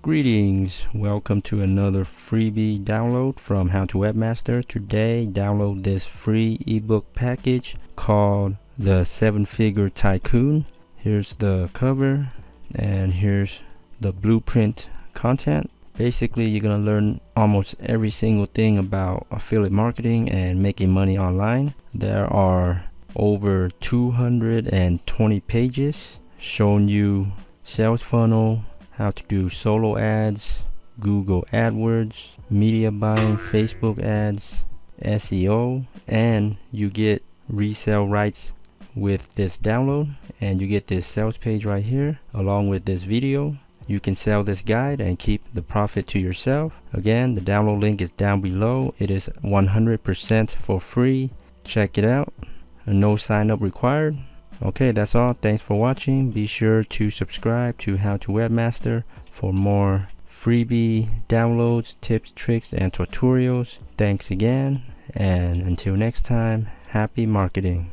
Greetings, welcome to another freebie download from How to Webmaster. Today, download this free ebook package called the 7-Figure Tycoon. Here's the cover and here's the blueprint content. Basically, you're gonna learn almost every single thing about affiliate marketing and making money online. There are over 220 pages showing you sales funnel, how to do solo ads, Google AdWords, media buying, Facebook ads, SEO, and you get resale rights with this download, and you get this sales page right here along with this video. You can sell this guide and keep the profit to yourself. Again, the download link is down below. It is 100% for free. Check it out. No sign up required. Okay, that's all. Thanks for watching. Be sure to subscribe to How to Webmaster for more freebie downloads, tips, tricks, and tutorials. Thanks again, and until next time, happy marketing.